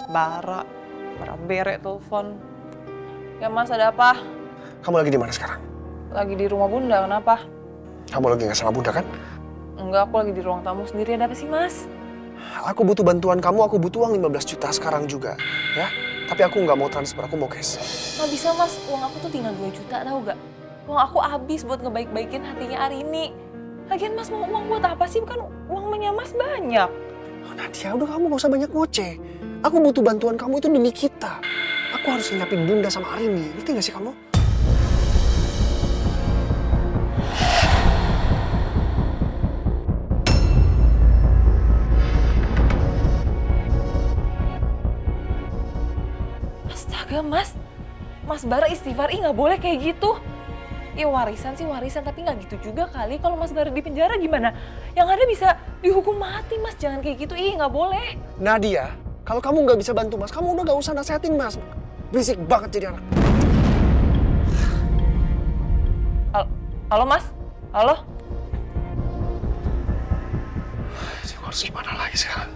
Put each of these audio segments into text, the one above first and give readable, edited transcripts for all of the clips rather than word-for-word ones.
Bara bere telepon. Ya Mas, ada apa? Kamu lagi di mana sekarang? Lagi di rumah Bunda, kenapa? Kamu lagi nggak sama Bunda kan? Enggak, aku lagi di ruang tamu sendiri. Ada apa sih Mas? Aku butuh bantuan kamu, aku butuh uang 15 juta sekarang juga. Ya, tapi aku nggak mau transfer, aku mau cash. Nggak bisa Mas, uang aku tuh tinggal 2 juta tau gak? Uang aku habis buat ngebaik-baikin hatinya Arini. Lagian Mas mau uang buat apa sih? Kan uangnya Mas banyak. Oh, Nadia, udah kamu gak usah banyak ngoceh. Aku butuh bantuan kamu itu demi kita. Aku harus nyiapin Bunda sama Arini, ngerti gak sih kamu? Astaga Mas, Mas Bara istighfar, nggak boleh kayak gitu. Ya warisan sih warisan, tapi nggak gitu juga kali. Kalau Mas Bara di penjara gimana? Yang ada bisa dihukum mati Mas, jangan kayak gitu, nggak boleh. Nadia, kalau kamu nggak bisa bantu Mas, kamu udah gak usah nasehatin Mas. Berisik banget jadi anak. Halo Mas? Halo? Ini harus gimana lagi sekarang?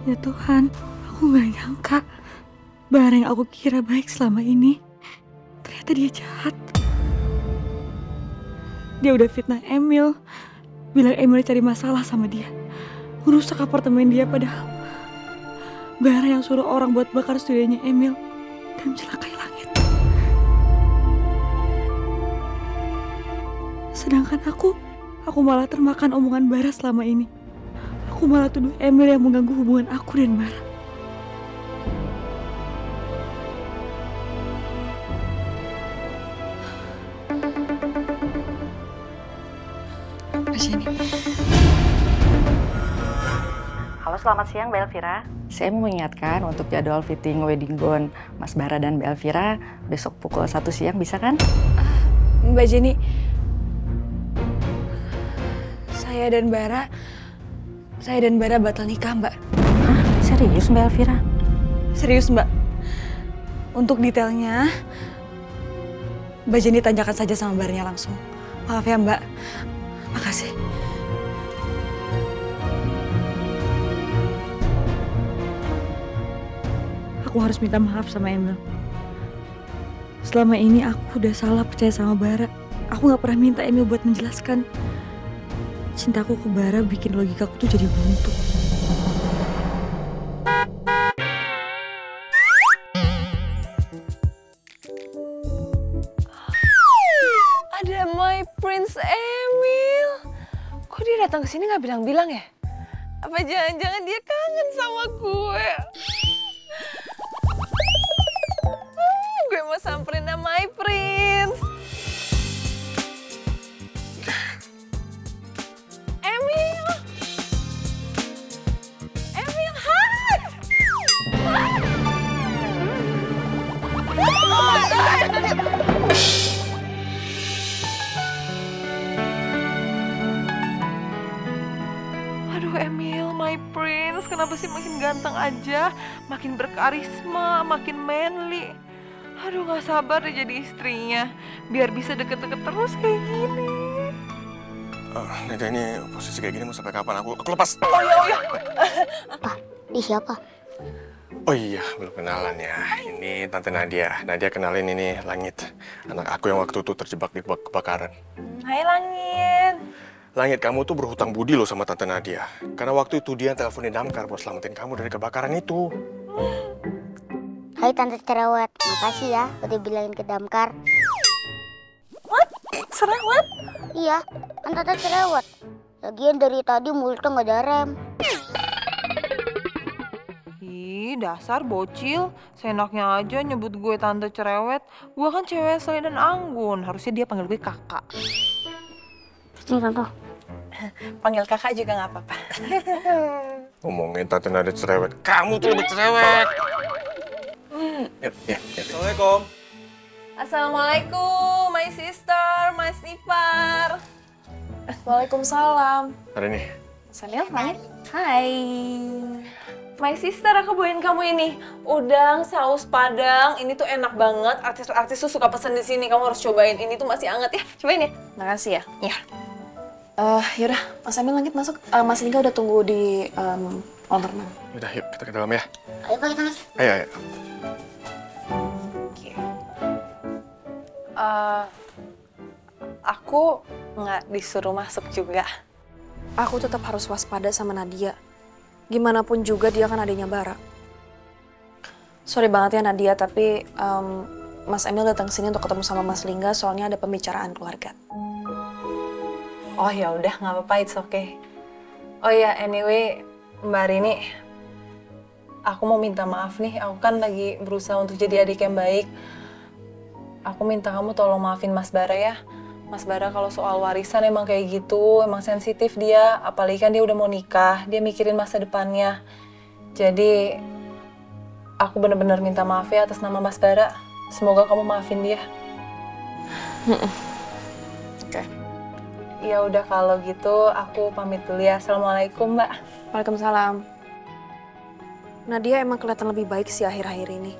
Ya Tuhan, aku gak nyangka Bara yang aku kira baik selama ini, ternyata dia jahat. Dia udah fitnah Emil, bilang Emil cari masalah sama dia, merusak apartemen dia, padahal Bara yang suruh orang buat bakar studionya Emil dan mencelakai Langit. Sedangkan aku malah termakan omongan Bara selama ini. Aku malah tuduh Emil yang mengganggu hubungan aku dan Bara. Halo, selamat siang Mbak Elvira. Saya mau mengingatkan untuk jadwal fitting wedding gown Mas Bara dan Mbak Elvira besok pukul 1 siang, bisa kan? Mbak Jenny, saya dan Bara batal nikah, Mbak. Hah? Serius Mbak Elvira? Serius, Mbak. Untuk detailnya, Mbak Jenny tanyakan saja sama Baranya langsung. Maaf ya, Mbak. Makasih. Aku harus minta maaf sama Emil. Selama ini aku udah salah percaya sama Bara. Aku gak pernah minta Emil buat menjelaskan. Cintaku ke Bara bikin logikaku tuh jadi buntu. Ada my prince Emil. Kok dia datang ke sini nggak bilang-bilang ya? Apa jangan-jangan dia kangen sama gue? Gue mau samperin sama my prince. Emil, hai! Aduh Emil, my prince, kenapa sih makin ganteng aja, makin berkarisma, makin manly. Aduh gak sabar deh jadi istrinya, biar bisa deket-deket terus kayak gini. Nadia, ini posisi kayak gini mau sampai kapan? Aku lepas. Oh iya. Apa? Ini siapa? Oh iya, belum kenalan ya. Ini Tante Nadia. Nadia kenalin, ini Langit. Anak aku yang waktu itu terjebak di kebakaran. Hai Langit. Langit, kamu tuh berhutang budi loh sama Tante Nadia. Karena waktu itu dia teleponin Damkar buat selamatin kamu dari kebakaran itu. Hai Tante Cerewet, makasih ya udah bilangin ke Damkar. What? Cerewet? Iya, kan Tante Cerewet. Lagian dari tadi mulutnya nggak ada rem. Ih, dasar bocil. Seenaknya aja nyebut gue Tante Cerewet. Gue kan cewek selain dan anggun. Harusnya dia panggil gue kakak. Sini Tante. Panggil kakak juga nggak apa-apa. Ngomongin Tante Nadia cerewet. Kamu tuh lebih cerewet. Ya. Assalamualaikum. Assalamualaikum, my sister, my Istighfar. Waalaikumsalam. Ada nih. Sambil main. Hai. My sister, aku bawain kamu ini udang saus Padang. Ini tuh enak banget. Artis-artis tuh suka pesen di sini. Kamu harus cobain. Ini tuh masih anget ya. Cobain ya. Makasih ya. Ya. Yaudah, Mas Emil Langit masuk. Mas Lingga udah tunggu di kolam renang. Udah, yuk kita ke dalam ya. Ayo Pak, kita Mas. Ayo, ayo. Aku nggak disuruh masuk juga. Aku tetap harus waspada sama Nadia. Gimana pun juga dia kan adiknya Bara. Sorry banget ya Nadia, tapi Mas Emil datang sini untuk ketemu sama Mas Lingga soalnya ada pembicaraan keluarga. Oh ya udah, nggak apa-apa, it's okay. Oh ya, anyway, Mbak Rini, aku mau minta maaf nih. Aku kan lagi berusaha untuk jadi adik yang baik. Aku minta kamu tolong maafin Mas Bara ya. Mas Bara kalau soal warisan emang kayak gitu, emang sensitif dia. Apalagi kan dia udah mau nikah, dia mikirin masa depannya. Jadi, aku bener-bener minta maaf ya atas nama Mas Bara. Semoga kamu maafin dia. Oke. Ya udah kalau gitu, aku pamit dulu ya. Assalamualaikum, Mbak. Waalaikumsalam. Nadia emang kelihatan lebih baik sih akhir-akhir ini.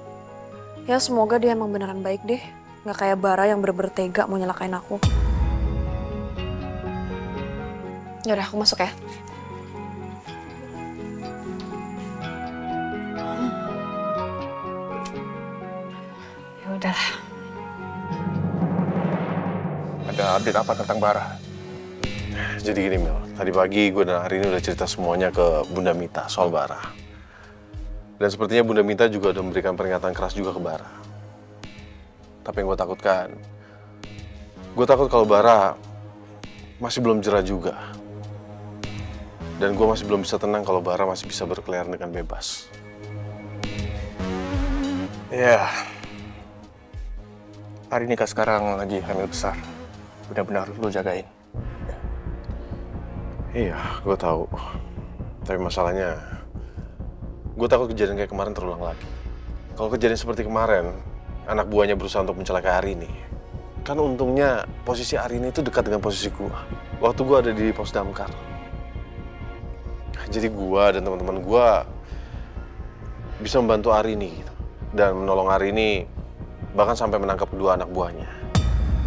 Ya semoga dia emang beneran baik deh. Nggak kayak Bara yang bener-bener tega mau nyelakain aku. Yaudah, aku masuk ya. Ya udahlah. Ada update apa tentang Bara? Jadi gini Mel, tadi pagi gue dan hari ini udah cerita semuanya ke Bunda Mita soal Bara. Dan sepertinya Bunda Mita juga udah memberikan peringatan keras juga ke Bara. Tapi yang gue takut kalau Bara masih belum jerah juga. Dan gue masih belum bisa tenang kalau Bara masih bisa berkeliaran dengan bebas. Ya, hari ini Kak sekarang lagi hamil besar. Benar-benar lu jagain. Iya, gue tahu. Tapi masalahnya, gue takut kejadian kayak kemarin terulang lagi. Kalau kejadian seperti kemarin, anak buahnya berusaha untuk mencelakai Arini. Kan untungnya posisi Arini itu dekat dengan posisi gue. Waktu gue ada di pos damkar. Jadi gue dan teman-teman gue bisa membantu Arini gitu. Dan menolong Arini, bahkan sampai menangkap kedua anak buahnya.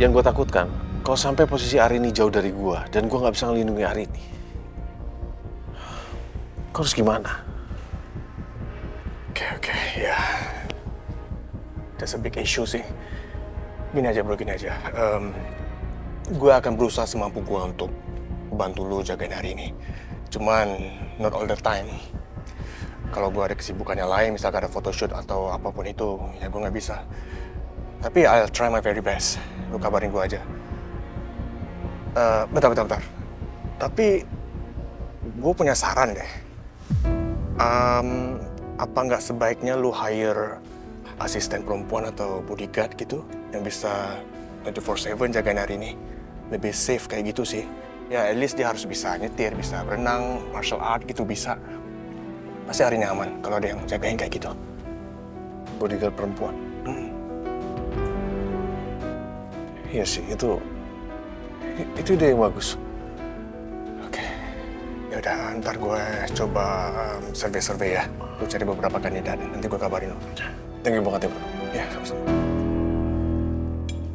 Yang gue takutkan, kalau sampai posisi Arini jauh dari gue dan gue nggak bisa ngelindungi Arini, kau harus gimana? Oke, ya. That's a big issue sih. Gini aja bro, gini aja. Gue akan berusaha semampu gue untuk bantu lu jagain hari ini. Cuman, not all the time. Kalau gue ada kesibukannya lain, misalkan ada photoshoot atau apapun itu, ya gue nggak bisa. Tapi I'll try my very best. Lu kabarin gue aja. Bentar. Tapi, gue punya saran deh. Apa nggak sebaiknya lu hire asisten perempuan atau bodyguard gitu yang bisa 24/7 jagain hari ini? Lebih safe kayak gitu sih. Ya at least dia harus bisa nyetir, bisa berenang, martial art gitu bisa. Pasti hari ini aman kalau ada yang jagain kayak gitu. Bodyguard perempuan. Iya sih, itu ide yang bagus. Oke. Ya udah, ntar gue coba survei ya. Gue cari beberapa kandidat, nanti gue kabarin lo. Thank you banget ya, bro. Ya, sama-sama.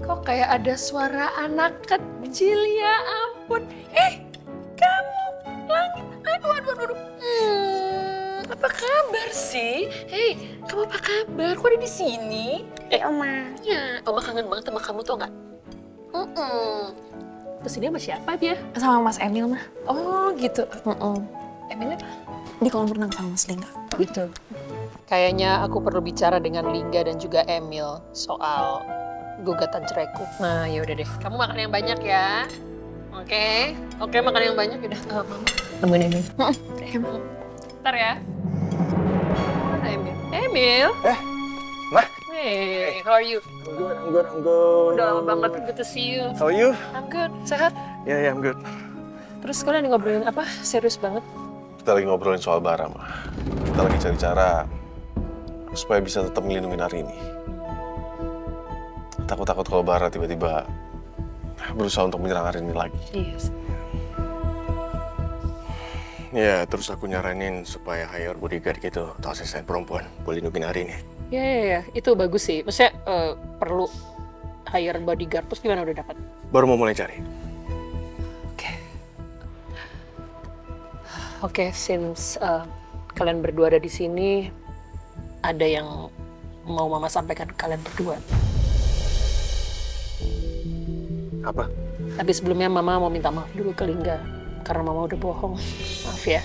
Kok kayak ada suara anak kecil, ya ampun. Kamu, Langit. Aduh. Apa kabar sih? Hei, kamu apa kabar? Kok ada di sini? Oma. Ya, Oma kangen banget sama kamu tuh nggak? Terus ini sama siapa dia? Sama Mas Emil mah. Oh gitu. Emilnya Di kolam renang sama Mas Lingga. gitu. Kayaknya aku perlu bicara dengan Lingga dan juga Emil soal gugatan ceraiku. Nah, ya udah deh. Kamu makan yang banyak ya. Oke, makan yang banyak udah. Mama, nemuin Emil. Ntar ya. Mana Emil? Emil? Ma? Hey, how are you? I'm good. Udah lama banget, good to see you. How are you? I'm good, sehat. Yeah, I'm good. Terus kalian ngobrolin apa? Serius banget? Kita lagi ngobrolin soal Bara, Ma. Kita lagi cari cara supaya bisa tetap melindungi Arini. takut-takut kalau Bara tiba-tiba berusaha untuk menyerang Arini lagi. Yes. Ya, terus aku nyaranin supaya hire bodyguard gitu atau asisten perempuan buat lindungin Arini. Ya, itu bagus sih. Maksudnya perlu hire bodyguard, terus gimana udah dapat? Baru mau mulai cari. Oke, since kalian berdua ada di sini, ada yang mau Mama sampaikan ke kalian berdua. Apa? Tapi sebelumnya Mama mau minta maaf dulu ke Lingga karena Mama udah bohong. Maaf ya.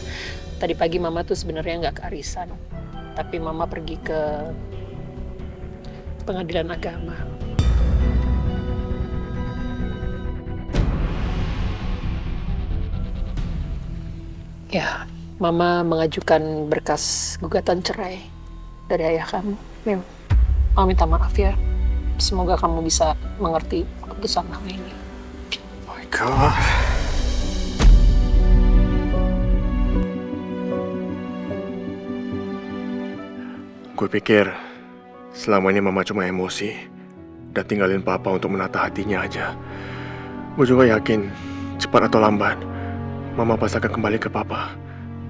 Tadi pagi Mama tuh sebenarnya nggak ke arisan, tapi Mama pergi ke pengadilan agama. Ya, Mama mengajukan berkas gugatan cerai dari ayah kamu. Mim, Mama minta maaf ya. Semoga kamu bisa mengerti keputusan Mama ini. Oh my God. Gue pikir selama ini Mama cuma emosi dan tinggalin Papa untuk menata hatinya aja. Gue juga yakin cepat atau lambat Mama pasti akan kembali ke Papa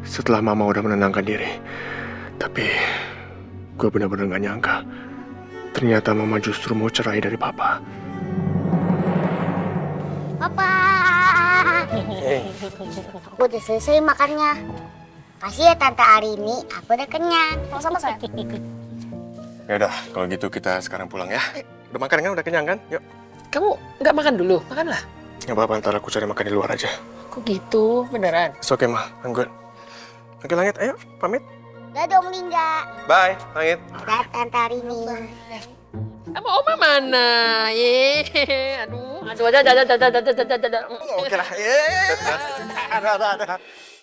setelah Mama udah menenangkan diri. Tapi gue benar-benar gak nyangka ternyata Mama justru mau cerai dari Papa. Papa. Aku udah selesai makannya. Kasih ya Tante Arini, aku udah kenyang. Sama saya. Ya udah, kalau gitu kita sekarang pulang ya. Udah makan kan? Udah kenyang kan? Yuk. Kamu nggak makan dulu? Makanlah. Nggak apa-apa, ntar aku cari makan di luar aja. Kok gitu? Beneran? It's okay, Ma. I'm good. Oke, Langit. Ayo, pamit. Dadah Om Lingga. Bye, Langit. Dadah Tante Arini. Sama Oma mana? Aduh, aduh, ada. Oke lah. Ada.